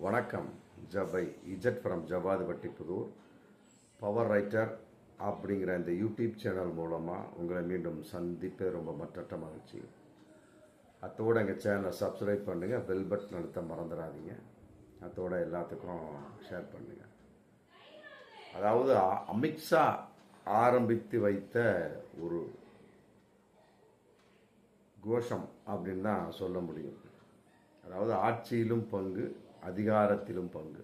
வணக்கம். ஜபை இஜட் ஃப்ரம் ஜபாதுபட்டி புதூர். பவர் ரைட்டர் அப்படிங்கிற இந்த யூடியூப் சேனல் மூலமாக உங்களை மீண்டும் சந்திப்பது ரொம்ப மற்றற்ற மகிழ்ச்சி. அத்தோடு எங்கள் சேனலை சப்ஸ்கிரைப் பண்ணுங்கள், பெல் பட்டன் அழுத்த மறந்துடாதீங்க. அத்தோட எல்லாத்துக்கும் ஷேர் பண்ணுங்கள். அதாவது அமித்ஷா ஆரம்பித்து வைத்த ஒரு கோஷம் அப்படின்னு தான் சொல்ல முடியும். அதாவது ஆட்சியிலும் பங்கு, அதிகாரத்திலும் பங்கு.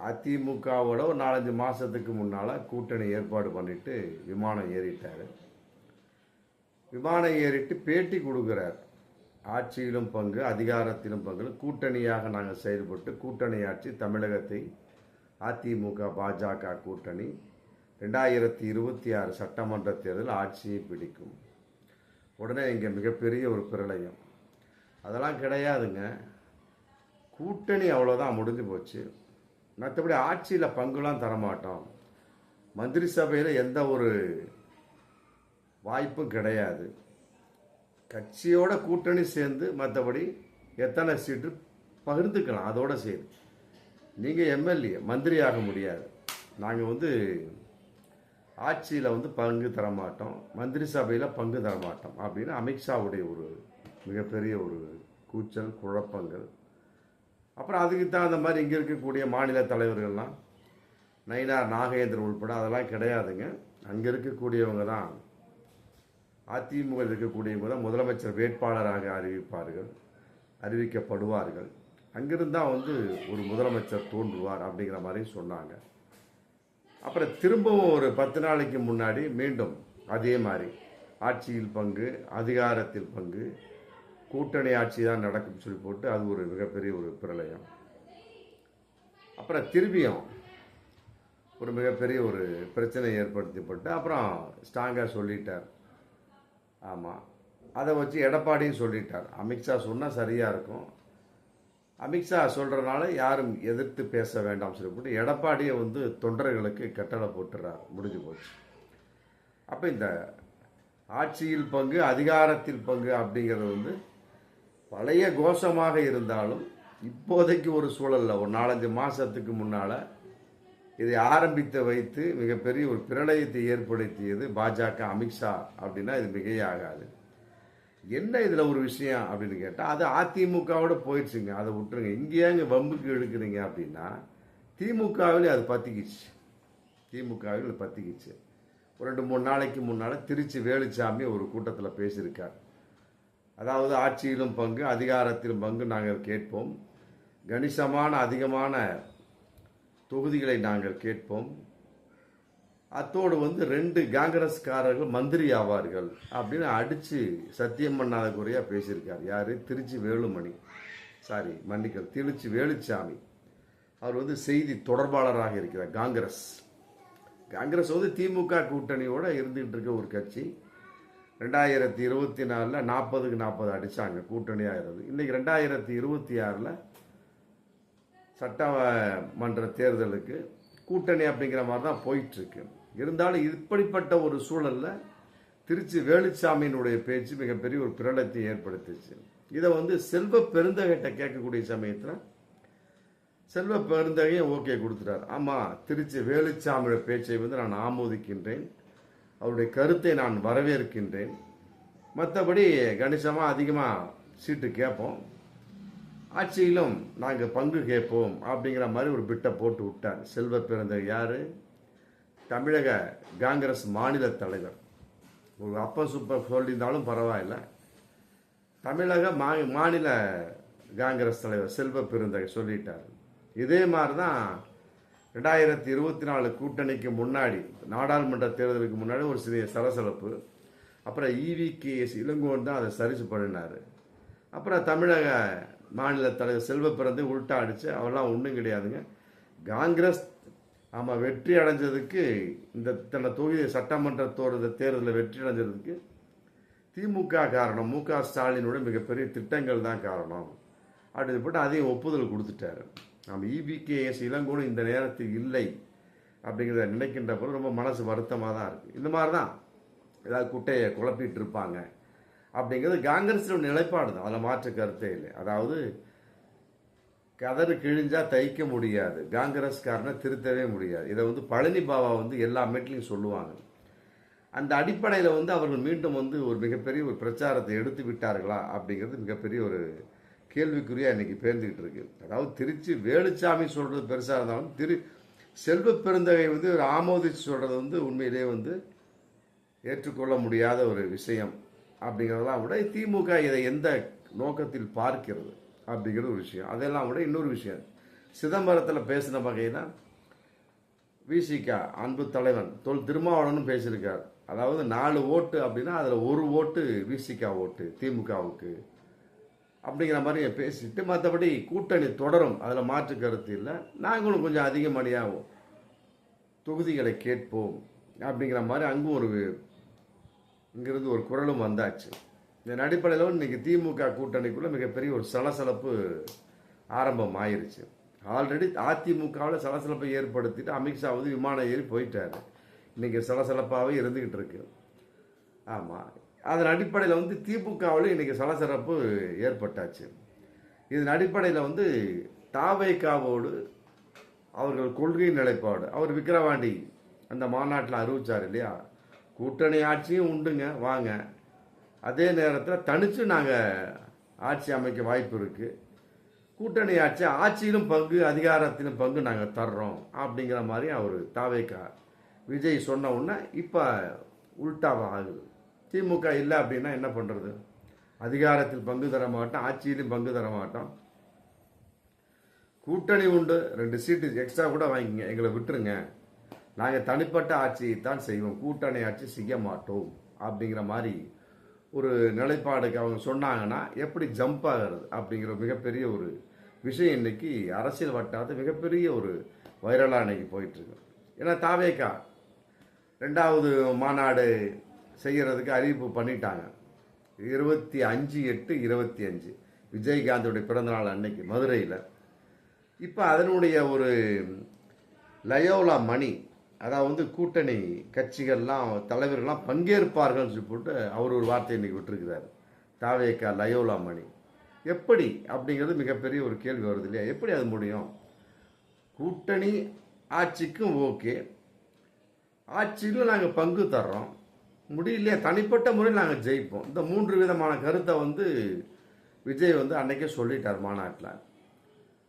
அதிமுகவோட ஒரு 4-5 மாதத்துக்கு முன்னால் கூட்டணி ஏற்பாடு பண்ணிட்டு விமானம் ஏறிட்டார். விமானம் ஏறிட்டு பேட்டி கொடுக்குறார். ஆட்சியிலும் பங்கு, அதிகாரத்திலும் பங்கு, கூட்டணியாக நாங்கள் செயல்பட்டு கூட்டணி ஆட்சி தமிழகத்தை அதிமுக பாஜக கூட்டணி 2026 சட்டமன்ற தேர்தல் ஆட்சியை பிடிக்கும். உடனே இங்கே மிகப்பெரிய ஒரு பிரளயம். அதெல்லாம் கிடையாதுங்க, கூட்டணி அவ்வளோதான், முடிஞ்சு போச்சு. மற்றபடி ஆட்சியில் பங்குலாம் தரமாட்டோம், மந்திரி சபையில் எந்த ஒரு வாய்ப்பும் கிடையாது. கட்சியோட கூட்டணி சேர்ந்து மற்றபடி எத்தனை சீட்டு பகிர்ந்துக்கலாம், அதோட சேர்ந்து. நீங்கள் எம்எல்ஏ மந்திரி ஆக முடியாது. நாங்கள் ஆட்சியில் பங்கு தரமாட்டோம், மந்திரி சபையில் பங்கு தரமாட்டோம் அப்படின்னு அமித்ஷாவுடைய ஒரு மிகப்பெரிய ஒரு கூச்சல், குழப்பங்கள். அப்புறம் அதுக்கு தான் அந்த மாதிரி இங்கே இருக்கக்கூடிய மாநில தலைவர்கள்லாம், நயினார் நாகேந்திரன் உள்பட அதெல்லாம் கிடையாதுங்க. அங்கே இருக்கக்கூடியவங்க தான், அதிமுக இருக்கக்கூடியவங்க தான் முதலமைச்சர் வேட்பாளராக அறிவிக்கப்படுவார்கள். அங்கிருந்தால் ஒரு முதலமைச்சர் தோன்றுவார் அப்படிங்கிற மாதிரி சொன்னாங்க. அப்புறம் திரும்பவும் ஒரு 10 நாளைக்கு முன்னாடி மீண்டும் அதே மாதிரி ஆட்சியில் பங்கு, அதிகாரத்தில் பங்கு, கூட்டணி ஆட்சி தான் நடக்கும் சொல்லி போட்டு அது ஒரு மிகப்பெரிய ஒரு பிரளயம். அப்புறம் திரும்பியும் ஒரு மிகப்பெரிய ஒரு பிரச்சனை ஏற்படுத்தப்பட்டு அப்புறம் ஸ்ட்ராங்காக சொல்லிட்டார். ஆமாம், அதை வச்சு எடப்பாடியும் சொல்லிட்டார். அமித்ஷா சொன்னால் சரியாக இருக்கும், அமித்ஷா சொல்கிறனால யாரும் எதிர்த்து பேச வேண்டாம் சொல்லி போட்டு எடப்பாடியை தொண்டர்களுக்கு கட்டளை போட்டுறார். முடிஞ்சு போச்சு. அப்போ இந்த ஆட்சியில் பங்கு, அதிகாரத்தில் பங்கு அப்படிங்கிறது பழைய கோஷமாக இருந்தாலும் இப்போதைக்கு ஒரு சூழலில் ஒரு 4-5 மாதத்துக்கு முன்னால் இதை ஆரம்பித்து வைத்து மிகப்பெரிய ஒரு பிரளயத்தை ஏற்படுத்தியது பாஜக, அமித்ஷா அப்படின்னா இது மிகையாகாது. என்ன இதில் ஒரு விஷயம் அப்படின்னு கேட்டால், அது அதிமுகவோட போயிடுச்சுங்க, அதை விட்டுருங்க. இங்கேயாங்க வம்புக்கு எடுக்கிறீங்க அப்படின்னா திமுகவில் அது பற்றிக்கிச்சு. திமுகவில் பற்றிக்கிச்சு. ஒரு 2-3 நாளைக்கு முன்னால் திருச்சி வேலுச்சாமி ஒரு கூட்டத்தில் பேசியிருக்கார். அதாவது ஆட்சியிலும் பங்கு, அதிகாரத்திலும் பங்கு நாங்கள் கேட்போம், கணிசமான அதிகமான தொகுதிகளை நாங்கள் கேட்போம், அத்தோடு 2 காங்கிரஸ்காரர்கள் மந்திரி ஆவார்கள் அப்படின்னு அடித்து சத்தியம் பண்ணாத குறையாக பேசியிருக்கார். யார்? திருச்சி வேலுச்சாமி. அவர் செய்தி தொடர்பாளராக இருக்கிறார். காங்கிரஸ் திமுக கூட்டணியோட இருந்துகிட்டு இருக்க ஒரு கட்சி. 2024 40க்கு 40 அடித்தாங்க, கூட்டணியாக இருந்தது. இன்றைக்கி 2026 சட்டமன்ற தேர்தலுக்கு கூட்டணி அப்படிங்கிற மாதிரி தான் போயிட்டுருக்கு. இருந்தாலும் இப்படிப்பட்ட ஒரு சூழலில் திருச்சி வேலுச்சாமியினுடைய பேச்சு மிகப்பெரிய ஒரு பிரளயத்தை ஏற்படுத்திச்சு. இதை செல்வ பெருந்தகைட்ட கேட்கக்கூடிய சமயத்தில் செல்வ பெருந்தகையும் ஓகே கொடுத்துட்டார். ஆமாம், திருச்சி வேலுச்சாமியோட பேச்சை நான் ஆமோதிக்கின்றேன், அவருடைய கருத்தை நான் வரவேற்கின்றேன், மற்றபடி கணிசமாக அதிகமாக சீட்டு கேட்போம், ஆட்சியிலும் நாங்கள் பங்கு கேட்போம் அப்படிங்கிற மாதிரி ஒரு பிட்டை போட்டு விட்டார் செல்வ பெருந்தகை. யார்? தமிழக காங்கிரஸ் மாநில தலைவர். ஒரு அப்ப சூப்பர் சொல்லியிருந்தாலும் பரவாயில்ல, தமிழக மாநில காங்கிரஸ் தலைவர் செல்வ பெருந்தகை சொல்லிட்டார். இதே மாதிரி தான் 2024 கூட்டணிக்கு முன்னாடி, நாடாளுமன்ற தேர்தலுக்கு முன்னாடி ஒரு சிறிய சலசலப்பு. அப்புறம் EVKS இளங்கோவன் தான் அதை சரிசு பண்ணினார். அப்புறம் தமிழக மாநில தலைவர் செல்வ பிறந்து உள்டா அடித்து அவெல்லாம் ஒன்றும் கிடையாதுங்க, காங்கிரஸ் ஆமாம் வெற்றி அடைஞ்சதுக்கு, இந்த தன்னை தொகுதி சட்டமன்ற தேர்தலில் வெற்றி அடைஞ்சதுக்கு திமுக காரணம், MK ஸ்டாலினோட மிகப்பெரிய திட்டங்கள் தான் காரணம் அப்படின்னு போட்டு அதையும் ஒப்புதல் கொடுத்துட்டாரு. நம்ம EVKS இளங்கோவன் இந்த நேரத்தில் இல்லை அப்படிங்கிறத நினைக்கின்ற போது ரொம்ப மனசு வருத்தமாக தான் இருக்குது. இந்த மாதிரி தான் ஏதாவது குட்டையை குழப்பிட்டு இருப்பாங்க அப்படிங்கிறது காங்கிரஸோட நிலைப்பாடு தான், அதில் மாற்று கருத்தே இல்லை. அதாவது கதறு கிழிஞ்சா தைக்க முடியாது, காங்கிரஸ்காரனை திருத்தவே முடியாது. இதை வந்து பழனி பாபா வந்து எல்லா மீட்டிலையும் சொல்லுவாங்க. அந்த அடிப்படையில் வந்து அவர்கள் மீண்டும் வந்து ஒரு மிகப்பெரிய ஒரு பிரச்சாரத்தை எடுத்து விட்டார்களா அப்படிங்கிறது மிகப்பெரிய ஒரு கேள்விக்குறியாக இன்னைக்கு பேர்ந்துக்கிட்டு இருக்கு. அதாவது திருச்சி வேலுச்சாமி சொல்றது பெருசாக இருந்தாலும் செல்வ பெருந்தகை வந்து ஒரு ஆமோதிச்சு சொல்றது வந்து உண்மையிலே வந்து ஏற்றுக்கொள்ள முடியாத ஒரு விஷயம். அப்படிங்கிறதெல்லாம் விட திமுக இதை எந்த நோக்கத்தில் பார்க்கிறது அப்படிங்கிற ஒரு விஷயம். அதெல்லாம் விட இன்னொரு விஷயம், சிதம்பரத்தில் பேசின வகையில் விசிக அன்பு தலைவன் திருமாவளவனும் பேசியிருக்கார். அதாவது 4 ஓட்டு அப்படின்னா அதில் 1 ஓட்டு விசிக ஓட்டு திமுகவுக்கு அப்படிங்கிற மாதிரி பேசிட்டு, மற்றபடி கூட்டணி தொடரும், அதில் மாற்று கருத்து இல்லை, நாங்களும் கொஞ்சம் அதிகமடியாக தொகுதிகளை கேட்போம் அப்படிங்கிற மாதிரி அங்கும் இங்கிருந்து ஒரு குரலும் வந்தாச்சு. இதன் அடிப்படையில் இன்னைக்கு திமுக கூட்டணிக்குள்ள மிகப்பெரிய ஒரு சலசலப்பு ஆரம்பம் ஆயிருச்சு. ஆல்ரெடி அதிமுகவில் சலசலப்பை ஏற்படுத்திட்டு அமித்ஷா வந்து விமானம் ஏறி போயிட்டாரு. இன்னைக்கு சலசலப்பாகவே இருந்துகிட்டு இருக்கு. ஆமாம், அதன் அடிப்படையில் வந்து திமுகவில் இன்னைக்கு சலசலப்பு ஏற்பட்டாச்சு. இதன் அடிப்படையில் வந்து தாவேகாவோடு அவர்கள் கொள்கை நிலைப்பாடு, அவர் விக்கிரவாண்டி அந்த மாநாட்டில் அறிவிச்சார் இல்லையா, கூட்டணி ஆட்சியும் உண்டுங்க வாங்க, அதே நேரத்தில் தனித்து நாங்கள் ஆட்சி அமைக்க வாய்ப்பு இருக்குது, கூட்டணி ஆட்சியிலும் பங்கு அதிகாரத்திலும் பங்கு நாங்கள் தர்றோம் அப்படிங்கிற மாதிரி அவர் தாவேகா விஜய் சொன்ன உடனே இப்போ உல்டாவாக ஆகுது. திமுக இல்லை அப்படின்னா என்ன பண்ணுறது, அதிகாரத்தில் பங்கு தர மாட்டோம், ஆட்சியிலும் பங்கு தர மாட்டோம், கூட்டணி உண்டு 2 சீட்டு எக்ஸ்ட்ரா கூட வாங்கிங்க, எங்களை விட்டுருங்க, நாங்கள் தனிப்பட்ட ஆட்சியை தான் செய்வோம், கூட்டணி ஆட்சி செய்ய மாட்டோம் அப்படிங்கிற மாதிரி ஒரு நிலைப்பாடுக்கு அவங்க சொன்னாங்கன்னா எப்படி ஜம்ப் ஆகிறது அப்படிங்கிற மிகப்பெரிய ஒரு விஷயம் இன்னைக்கு அரசியல் வட்டாரத்தில் மிகப்பெரிய ஒரு வைரலாக இன்னைக்கு போயிட்டுருக்கு. ஏன்னா தாவேகா 2வது மாநாடு செய்கிறதுக்கு அறிவிப்பு பண்ணிட்டாங்க. 25/8/25 விஜயகாந்தோடைய பிறந்தநாள் அன்னைக்கு மதுரையில். இப்போ அதனுடைய ஒரு லயோலா மணி, அதாவது கூட்டணி கட்சிகள்லாம் தலைவர்கள்லாம் பங்கேற்பார்கள் சொல்லிட்டு அவர் ஒரு வார்த்தை இன்னைக்கு விட்டுருக்கிறார். தாவேகா லயோலா மணி எப்படி அப்படிங்கிறது மிகப்பெரிய ஒரு கேள்வி வருது இல்லையா. எப்படி அது முடியும், கூட்டணி ஆட்சிக்கும் ஓகே, ஆட்சியிலும் நாங்கள் பங்கு தர்றோம், முடியலையா தனிப்பட்ட முறையில் நாங்கள் ஜெயிப்போம், இந்த 3 விதமான கருத்தை வந்து விஜய் வந்து அன்னைக்கே சொல்லிட்டார் மாநாட்டில்.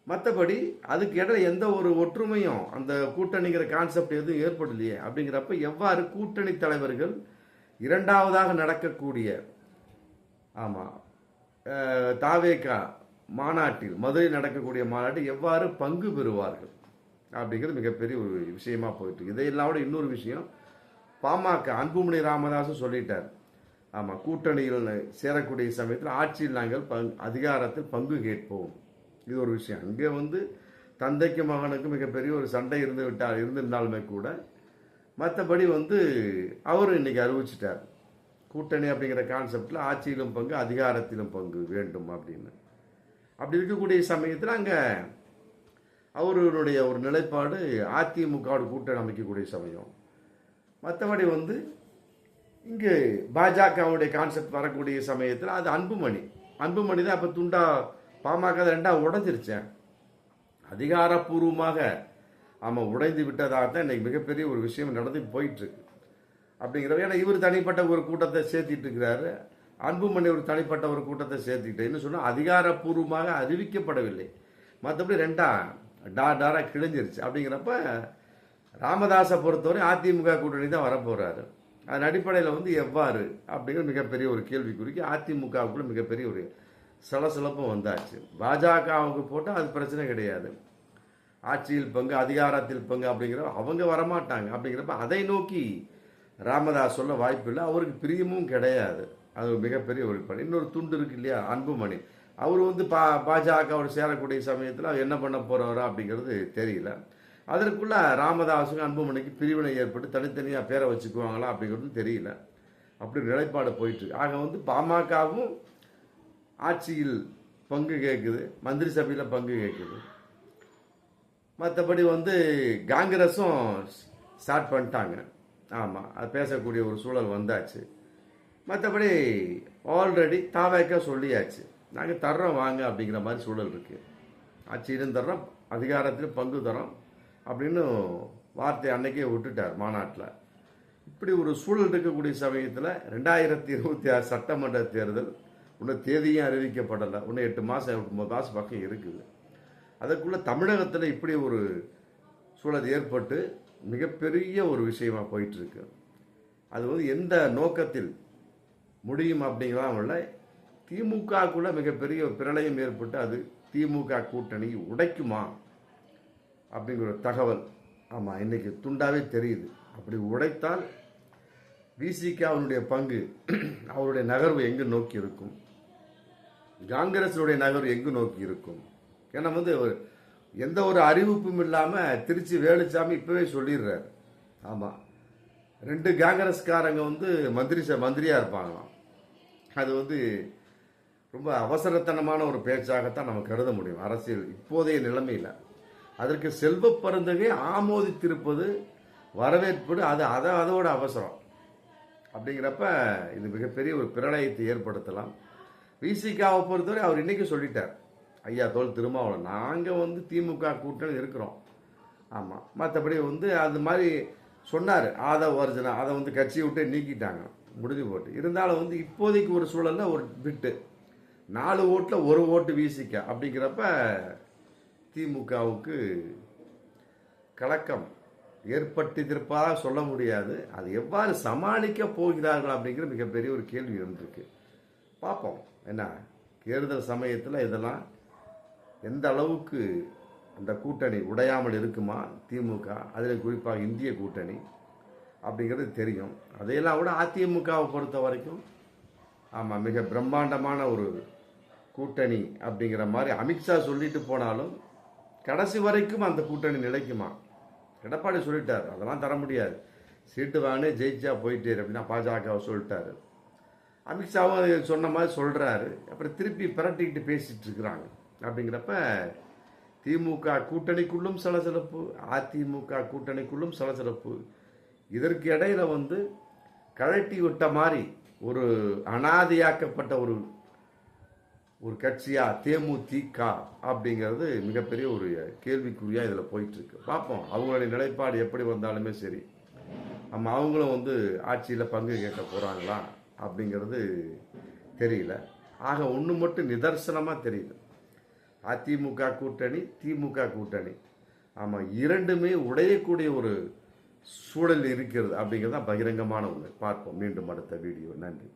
மற்றபடி அதுக்கு இடையில எந்த ஒரு ஒற்றுமையும் அந்த கூட்டணிங்கிற கான்செப்ட் எதுவும் ஏற்படலையே. அப்படிங்கிறப்ப எவ்வாறு கூட்டணி தலைவர்கள் 2வதாக நடக்கக்கூடிய தாவேகா மாநாட்டில் மதுரை நடக்கக்கூடிய மாநாட்டில் எவ்வாறு பங்கு பெறுவார்கள் அப்படிங்கிறது மிகப்பெரிய ஒரு விஷயமா போயிட்டு. இதையெல்லாம் விட இன்னொரு விஷயம், பாமக அன்புமணி ராமதாஸும் சொல்லிட்டார். ஆமாம், கூட்டணியில் சேரக்கூடிய சமயத்தில் ஆட்சியில் நாங்கள் அதிகாரத்தில் பங்கு கேட்போம். இது ஒரு விஷயம். அங்கே வந்து தந்தைக்கு மகனுக்கு மிகப்பெரிய ஒரு சண்டை இருந்திருந்தாலுமே கூட மற்றபடி வந்து அவர் இன்னைக்கு அறிவிச்சிட்டார், கூட்டணி அப்படிங்கிற கான்செப்டில் ஆட்சியிலும் பங்கு அதிகாரத்திலும் பங்கு வேண்டும் அப்படின்னு. அப்படி இருக்கக்கூடிய சமயத்தில் அங்கே அவருடைய ஒரு நிலைப்பாடு அதிமுகவோட கூட்டணி அமைக்கக்கூடிய சமயம். மற்றபடி வந்து இங்கே பாஜகவுடைய கான்செப்ட் வரக்கூடிய சமயத்தில் அது அன்புமணி தான் அப்போ துண்டா பாமக 2 உடைஞ்சிருச்சேன், அதிகாரப்பூர்வமாக உடைந்து விட்டதாகத்தான் இன்னைக்கு மிகப்பெரிய ஒரு விஷயம் நடந்து போயிட்டு இருக்கு. அப்படிங்கிறவங்க ஏன்னா இவர் தனிப்பட்ட ஒரு கூட்டத்தை சேர்த்திட்டு இருக்கிறாரு, அன்புமணி ஒரு தனிப்பட்ட ஒரு கூட்டத்தை சேர்த்துக்கிட்டு என்ன சொன்னால் அதிகாரப்பூர்வமாக அறிவிக்கப்படவில்லை, மற்றபடி 2 டாராக கிழிஞ்சிருச்சு. அப்படிங்கிறப்ப ராமதாஸை பொறுத்தவரை அதிமுக கூட்டணி தான் வரப்போறாரு. அதன் அடிப்படையில் வந்து எவ்வாறு அப்படிங்கிற மிகப்பெரிய ஒரு கேள்விக்குறிக்கு அதிமுகவுக்குள்ள மிகப்பெரிய ஒரு சலசலப்பும் வந்தாச்சு. பாஜகவுக்கு போட்டால் அது பிரச்சனை கிடையாது, ஆட்சியில் பங்கு அதிகாரத்தில் பங்கு அப்படிங்கிற அவங்க வரமாட்டாங்க. அப்படிங்கிறப்ப அதை நோக்கி ராமதாஸ் சொல்ல வாய்ப்பு இல்லை, அவருக்கு பிரியமும் கிடையாது. அது மிகப்பெரிய ஒரு பணி. இன்னொரு துண்டு இருக்கு இல்லையா அன்புமணி, அவர் வந்து பாஜகவோட சேரக்கூடிய சமயத்தில் அவர் என்ன பண்ண போறாரோ அப்படிங்கிறது தெரியல. அதற்குள்ள ராமதாஸுக்கும் அன்புமணிக்கு பிரிவினை ஏற்பட்டு தனித்தனியாக பேரை வச்சுக்குவாங்களா அப்படிங்கிறது தெரியல. அப்படி நிலைப்பாடு போயிட்டு இருக்கு. ஆக வந்து பாமகவும் ஆட்சியில் பங்கு கேட்குது, மந்திரி சபையில் பங்கு கேட்குது, மற்றபடி வந்து காங்கிரஸும் ஸ்டார்ட் பண்ணிட்டாங்க. ஆமாம், அது பேசக்கூடிய ஒரு சூழல் வந்தாச்சு. மற்றபடி ஆல்ரெடி தாவேக்கா சொல்லியாச்சு, நாங்கள் தர்றோம் வாங்க அப்படிங்கிற மாதிரி சூழல் இருக்குது. ஆட்சியிலும் தர்றோம், அதிகாரத்திலும் பங்கு தரோம் அப்படின்னு வார்த்தை அன்னைக்கே விட்டுட்டார் மாநாட்டில். இப்படி ஒரு சூழல் இருக்கக்கூடிய சமயத்தில் 2026 சட்டமன்ற தேர்தல் இன்னும் தேதியும் அறிவிக்கப்படலை. இன்னும் 8 மாதம் 9 மாதம் பக்கம் இருக்குது. அதற்குள்ளே தமிழகத்தில் இப்படி ஒரு சூழல் ஏற்பட்டு மிகப்பெரிய ஒரு விஷயமா போயிட்டுருக்கு. அது வந்து எந்த நோக்கத்தில் முடியும் அப்படிங்கிறதான் இல்லை. திமுகக்குள்ள மிகப்பெரிய பிரளயம் ஏற்பட்டு அது திமுக கூட்டணி உடைக்குமா அப்படிங்கிற ஒரு தகவல் ஆமாம் இன்னைக்கு துண்டாவே தெரியுது. அப்படி உடைத்தால் விசிகாவுடைய பங்கு அவருடைய நகர்வு எங்கு நோக்கி இருக்கும், காங்கிரஸுடைய நகர்வு எங்கு நோக்கி இருக்கும்? ஏன்னா வந்து எந்த ஒரு அறிவிப்பும் இல்லாமல் திருச்சி வேலுச்சாமி இப்பவே சொல்லிடுறாரு. ஆமாம், 2 காங்கிரஸ்காரங்க வந்து மந்திரியாக இருப்பாங்களாம். அது வந்து ரொம்ப அவசரத்தனமான ஒரு பேச்சாகத்தான் நம்ம கருத முடியும் அரசியல் இப்போதைய நிலைமையில். அதற்கு செல்வ பருந்தகை ஆமோதித்திருப்பது வரவேற்பது அதோட அவசரம். அப்படிங்கிறப்ப இது மிகப்பெரிய ஒரு பிரளயத்தை ஏற்படுத்தலாம். விசிகாவை பொறுத்தவரை அவர் இன்னைக்கு சொல்லிட்டார், ஐயா தோல் திருமாவளவன், நாங்கள் வந்து திமுக கூட்டணி இருக்கிறோம். ஆமாம், மற்றபடி வந்து அது மாதிரி சொன்னார். ஆதவ அர்ஜுனா அதை வந்து கட்சியை விட்டு நீக்கிட்டாங்க, முடிஞ்சு போட்டு. இருந்தாலும் வந்து இப்போதைக்கு ஒரு சூழலில் ஒரு பிட்டு 4 ஓட்டில் 1 ஓட்டு விசிக அப்படிங்கிறப்ப திமுகவுக்கு கலக்கம் ஏற்பட்டிருப்பதாக சொல்ல முடியாது. அது எவ்வாறு சமாளிக்க போகிறார்கள் அப்படிங்கிற மிகப்பெரிய ஒரு கேள்வி வந்திருக்கு. பார்ப்போம். என்ன தேர்தல் சமயத்தில் இதெல்லாம் எந்த அளவுக்கு அந்த கூட்டணி உடையாமல் இருக்குமா திமுக, அதில் குறிப்பாக இந்திய கூட்டணி அப்படிங்கிறது தெரியும். அதையெல்லாம் கூட அதிமுகவை பொறுத்த வரைக்கும் ஆமாம் மிக பிரம்மாண்டமான ஒரு கூட்டணி அப்படிங்கிற மாதிரி அமித்ஷா சொல்லிட்டு போனாலும் கடைசி வரைக்கும் அந்த கூட்டணி நிலைக்குமா? எடப்பாடி சொல்லிட்டார், அதெல்லாம் தர முடியாது, சீட்டு வாங்கினே ஜெயிச்சா போயிட்டே அப்படின்னா பாஜகவை சொல்லிட்டாரு. அமித்ஷாவும் சொன்ன மாதிரி சொல்கிறாரு. அப்புறம் திருப்பி பிரட்டிக்கிட்டு பேசிட்டு இருக்கிறாங்க. அப்படிங்கிறப்ப திமுக கூட்டணிக்குள்ளும் சலசலப்பு, அதிமுக கூட்டணிக்குள்ளும் சலசலப்பு. இதற்கு இடையில வந்து கழட்டி விட்ட மாதிரி ஒரு அனாதையாக்கப்பட்ட ஒரு கட்சியா தேமுதிக அப்படிங்கிறது மிகப்பெரிய ஒரு கேள்விக்குறியா இதில் போயிட்டு இருக்கு. பார்ப்போம், அவங்களுடைய நிலைப்பாடு எப்படி வந்தாலுமே சரி, நம்ம அவங்களும் வந்து ஆட்சியில் பங்கு கேட்க போகிறாங்களா அப்படிங்கிறது தெரியல. ஆக ஒன்று மட்டும் நிதர்சனமாக தெரியுது, அதிமுக கூட்டணி திமுக கூட்டணி ஆமாம் இரண்டுமே உடையக்கூடிய ஒரு சூழல் இருக்கிறது அப்படிங்கிறது தான் பகிரங்கமான ஒன்று. பார்ப்போம் மீண்டும் அடுத்த வீடியோ. நன்றி.